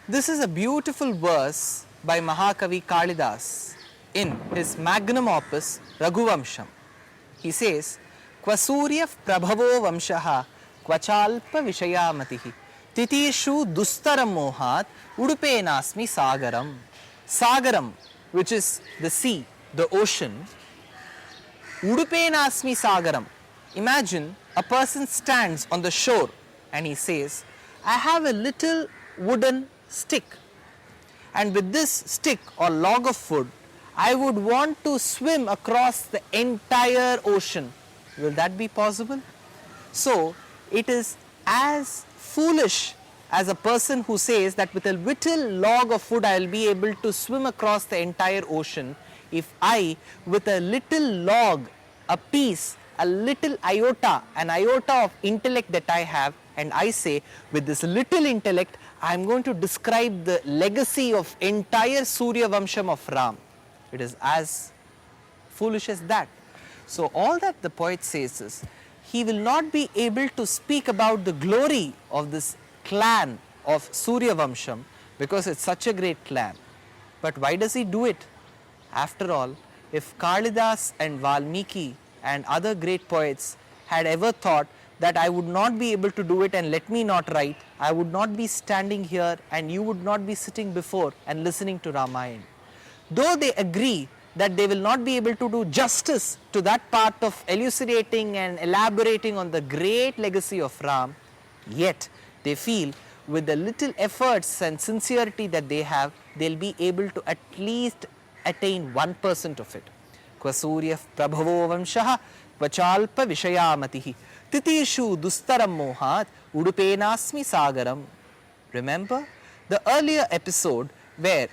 This is a beautiful verse by Mahakavi Kalidas in his magnum opus Raghuvamsham. He says, Kwasurya prabhavo vamshaha kvachalpa vishayamatihi titishu dustaram mohat udupenasmi sagaram. Sagaram, which is the sea, the ocean. Udupenasmi sagaram. Imagine a person stands on the shore and he says, I have a little wooden stick, and with this stick or log of wood, I would want to swim across the entire ocean. Will that be possible? So, it is as foolish as a person who says that with a little log of wood I will be able to swim across the entire ocean, if I, with a little log, a piece, a little iota, an iota of intellect that I have, and I say with this little intellect I am going to describe the legacy of entire Surya Vamsham of Ram. It is as foolish as that. So all that the poet says is, he will not be able to speak about the glory of this clan of Surya Vamsham because it's such a great clan. But why does he do it? After all, if Kalidas and Valmiki and other great poets had ever thought that I would not be able to do it and let me not write, I would not be standing here and you would not be sitting before and listening to Ramayana. Though they agree that they will not be able to do justice to that part of elucidating and elaborating on the great legacy of Ram, yet they feel with the little efforts and sincerity that they have, they will be able to at least attain 1% of it. Kwasurya prabhavo vamshaha kvachalpa vishayamatihi titishu dustaram mohat udupenasmi sagaram. Remember the earlier episode where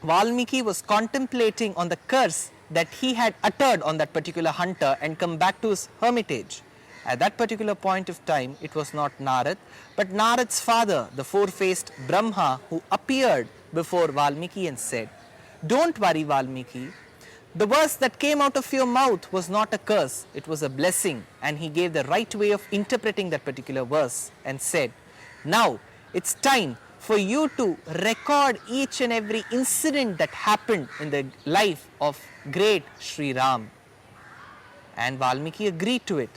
Valmiki was contemplating on the curse that he had uttered on that particular hunter and come back to his hermitage. At that particular point of time, it was not Narad, but Narad's father, the four-faced Brahma, who appeared before Valmiki and said, Don't worry, Valmiki. The verse that came out of your mouth was not a curse, it was a blessing. And he gave the right way of interpreting that particular verse and said, Now it's time for you to record each and every incident that happened in the life of great Sri Ram. And Valmiki agreed to it.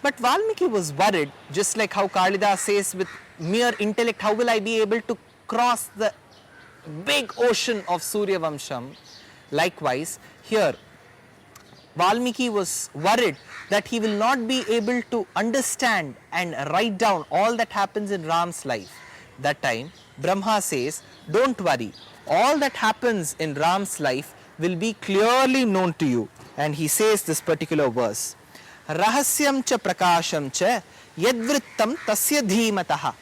But Valmiki was worried, just like how Kalidas says, with mere intellect, how will I be able to cross the big ocean of Surya Vamsham? Likewise, here Valmiki was worried that he will not be able to understand and write down all that happens in Ram's life. That time, Brahma says, don't worry, all that happens in Ram's life will be clearly known to you. And he says this particular verse, Rahasyam cha prakasham cha yadvrittam tasya dhimataha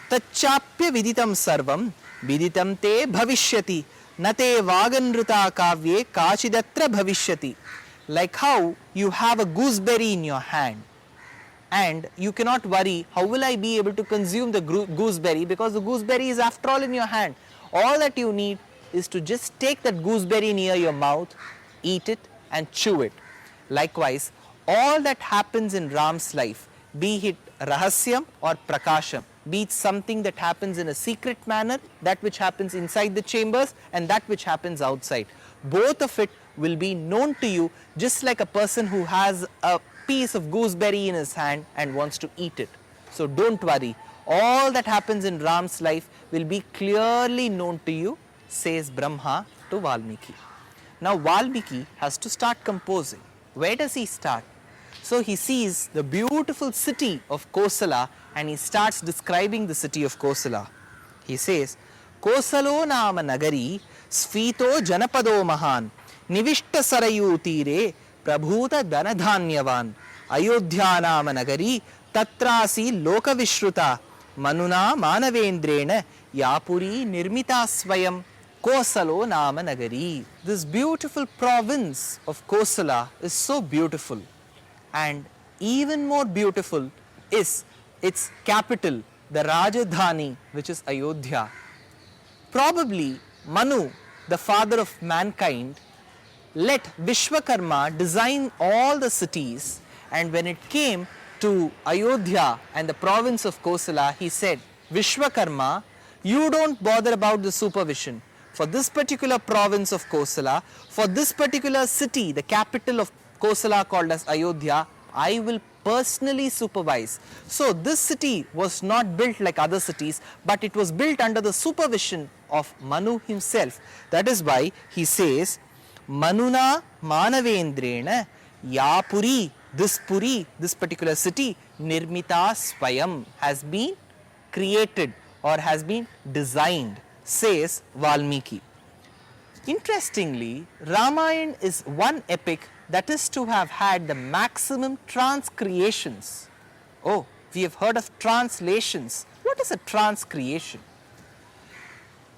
tachapya viditam sarvam viditam te bhavishyati nate vaganruta kavye kachidatra bhavishyati. Like how you have a gooseberry in your hand and you cannot worry, how will I be able to consume the gooseberry, because the gooseberry is after all in your hand. All that you need is to just take that gooseberry near your mouth, eat it and chew it. Likewise, all that happens in Ram's life, be it rahasyam or prakasham, be it something that happens in a secret manner, that which happens inside the chambers and that which happens outside, both of it will be known to you, just like a person who has a piece of gooseberry in his hand and wants to eat it. So don't worry, all that happens in Ram's life will be clearly known to you, says Brahma to Valmiki. Now Valmiki has to start composing. Where does he start? So he sees the beautiful city of Kosala and he starts describing the city of Kosala. He says, Kosalo nama nagari sfito janapado mahan nivishta sarayu tire prabhuta dhanadhanyavan ayodhya nama nagari tatrasi lokavishruta manuna manavendrena yapuri nirmita swayam Kosalo nama nagari. This beautiful province of Kosala is so beautiful, and even more beautiful is its capital, the Rajdhani, which is Ayodhya. Probably Manu, the father of mankind, let Vishwakarma design all the cities, and when it came to Ayodhya and the province of Kosala, he said, Vishwakarma, You don't bother about the supervision. For this particular province of Kosala, for this particular city, the capital of Kosala called as Ayodhya, I will personally supervise. So this city was not built like other cities, but it was built under the supervision of Manu himself. That is why he says, Manuna Manavendrena Yapuri, this particular city, Nirmita Swayam, has been created or has been designed, says Valmiki. Interestingly, Ramayana is one epic that is to have had the maximum transcreations. Oh, we have heard of translations. What is a transcreation?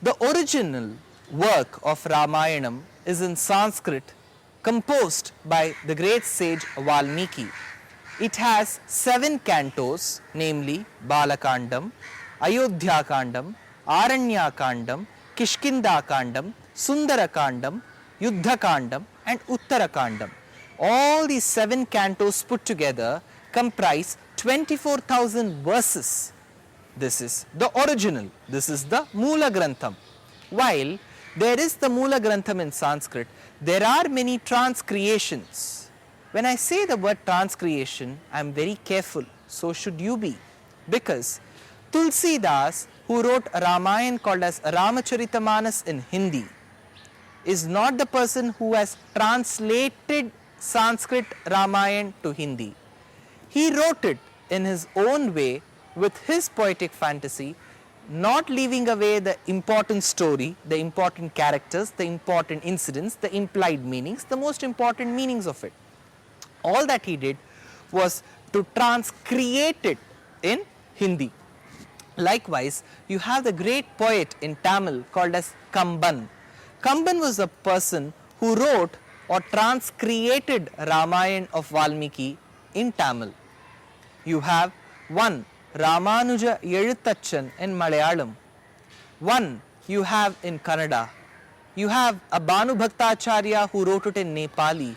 The original work of Ramayanam is in Sanskrit, composed by the great sage Valmiki. It has 7 cantos, namely Balakandam, Ayodhya Kandam, Aranya Kandam, Kishkinda Kandam, Sundara Kandam, Yuddha Kandam and Uttara Kandam. All these 7 cantos put together comprise 24,000 verses. This is the original, this is the Moola Grantham. While there is the Moola Grantham in Sanskrit, there are many transcreations. When I say the word transcreation, I am very careful, so should you be, because Tulsidas, who wrote a Ramayana called as Ramacharita in Hindi, is not the person who has translated Sanskrit Ramayana to Hindi. He wrote it in his own way with his poetic fantasy, not leaving away the important story, the important characters, the important incidents, the implied meanings, the most important meanings of it. All that he did was to transcreate it in Hindi. Likewise, you have the great poet in Tamil called as Kamban. Kamban was a person who wrote or transcreated Ramayana of Valmiki in Tamil. You have one Ramanuja Eluthachan in Malayalam. One you have in Kannada. You have a Banu Bhaktacharya who wrote it in Nepali.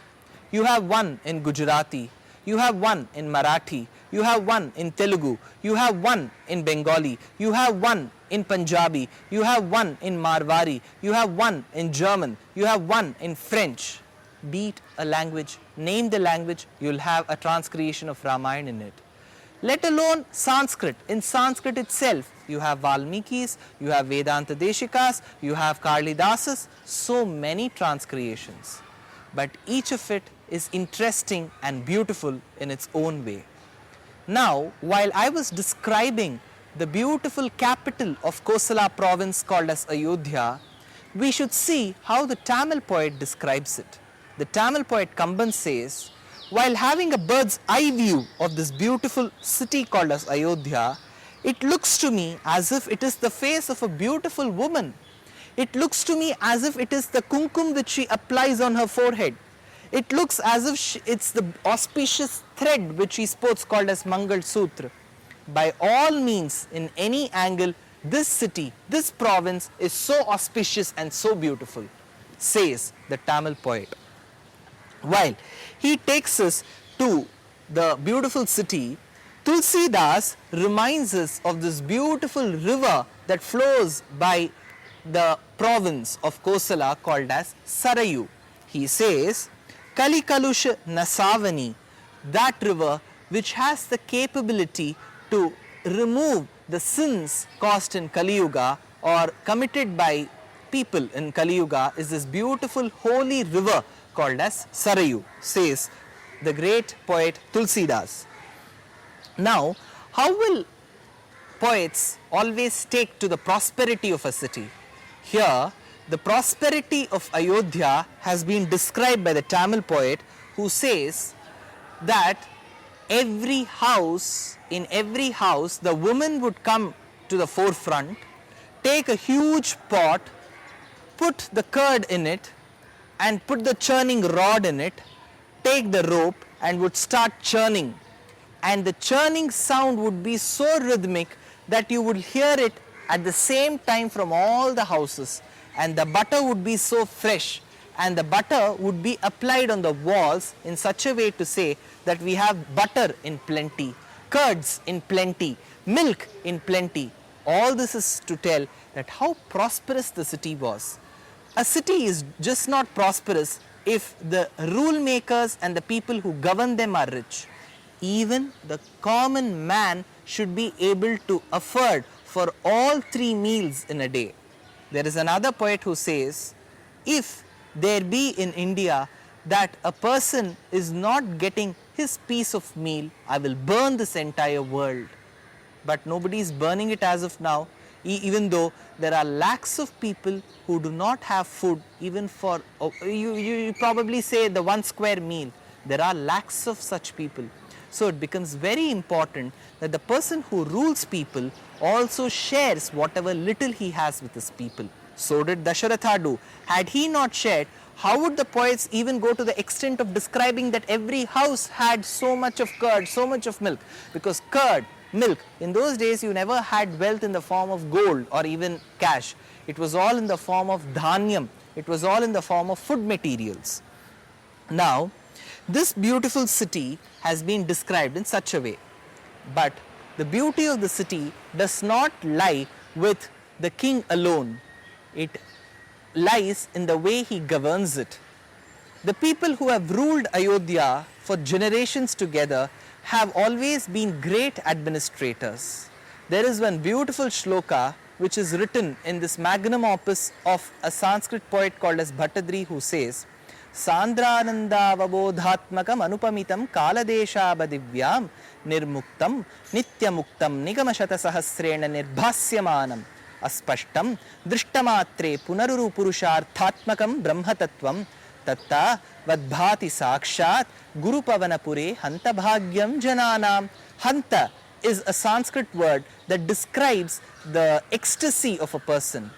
You have one in Gujarati. You have one in Marathi. You have one in Telugu. You have one in Bengali. You have one in Punjabi. You have one in Marwari. You have one in German. You have one in French. Be it a language, name the language, you will have a transcreation of Ramayana in it. Let alone Sanskrit. In Sanskrit itself, you have Valmikis, you have Vedanta Deshikas, you have Kalidasas, so many transcreations. But each of it is interesting and beautiful in its own way. Now, while I was describing the beautiful capital of Kosala province called as Ayodhya, we should see how the Tamil poet describes it. The Tamil poet Kamban says, while having a bird's eye view of this beautiful city called as Ayodhya, it looks to me as if it is the face of a beautiful woman. It looks to me as if it is the kumkum which she applies on her forehead. It looks as if it's the auspicious thread which she sports called as Mangal Sutra. By all means, in any angle, this city, this province is so auspicious and so beautiful, says the Tamil poet. While he takes us to the beautiful city, Tulsidas reminds us of this beautiful river that flows by the province of Kosala called as Sarayu. He says, Kalikalusha Nasavani, that river which has the capability to remove the sins caused in Kali Yuga or committed by people in Kali Yuga, is this beautiful holy river called as Sarayu, says the great poet Tulsidas. Now, how will poets always take to the prosperity of a city? Here, the prosperity of Ayodhya has been described by the Tamil poet, who says that in every house, the woman would come to the forefront, take a huge pot, put the curd in it, and put the churning rod in it, take the rope and would start churning. And the churning sound would be so rhythmic that you would hear it at the same time from all the houses. And the butter would be so fresh, and the butter would be applied on the walls in such a way to say that we have butter in plenty, curds in plenty, milk in plenty. All this is to tell that how prosperous the city was. A city is just not prosperous if the rule makers and the people who govern them are rich. Even the common man should be able to afford for all 3 meals in a day. There is another poet who says, if there be in India that a person is not getting his piece of meal, I will burn this entire world. But nobody is burning it as of now, even though there are lakhs of people who do not have food even for, you probably say the 1 square meal. There are lakhs of such people. So it becomes very important that the person who rules people also shares whatever little he has with his people. So did Dasharatha do. Had he not shared, how would the poets even go to the extent of describing that every house had so much of curd, so much of milk? Because curd, milk, in those days you never had wealth in the form of gold or even cash. It was all in the form of dhanyam. It was all in the form of food materials. Now, this beautiful city has been described in such a way. But the beauty of the city does not lie with the king alone. It lies in the way he governs it. The people who have ruled Ayodhya for generations together have always been great administrators. There is one beautiful shloka which is written in this magnum opus of a Sanskrit poet called as Bhattadri, who says, Sandranandavabodhatmakam anupamitam kaladeshabadivyam nirmuktam nityamuktam nigamashata sahasrena nirbhasyamanam aspashtam dristamatre punaruru purusharthatmakam brahmatattvam tatta vadbhati sakshat guru pavanapure hanta bhagyam jananam. Hanta is a Sanskrit word that describes the ecstasy of a person.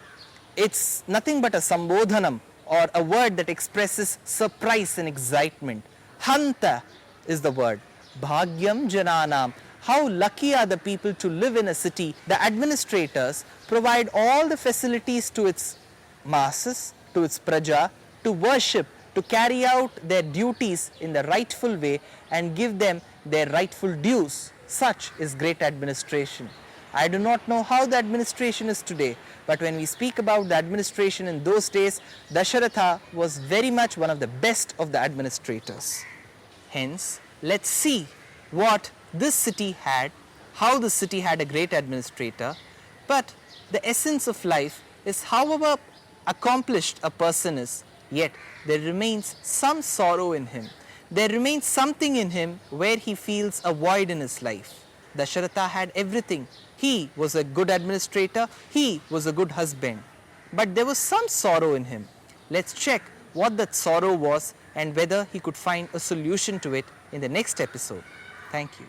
It's nothing but a sambodhanam, or a word that expresses surprise and excitement. Hanta is the word. Bhagyam jananam. How lucky are the people to live in a city. The administrators provide all the facilities to its masses, to its praja, to worship, to carry out their duties in the rightful way and give them their rightful dues. Such is great administration. I do not know how the administration is today, but when we speak about the administration in those days, Dasharatha was very much one of the best of the administrators. Hence, let's see what this city had, how the city had a great administrator. But the essence of life is, however accomplished a person is, yet there remains some sorrow in him. There remains something in him where he feels a void in his life. Dasharatha had everything. He was a good administrator, he was a good husband. But there was some sorrow in him. Let's check what that sorrow was and whether he could find a solution to it in the next episode. Thank you.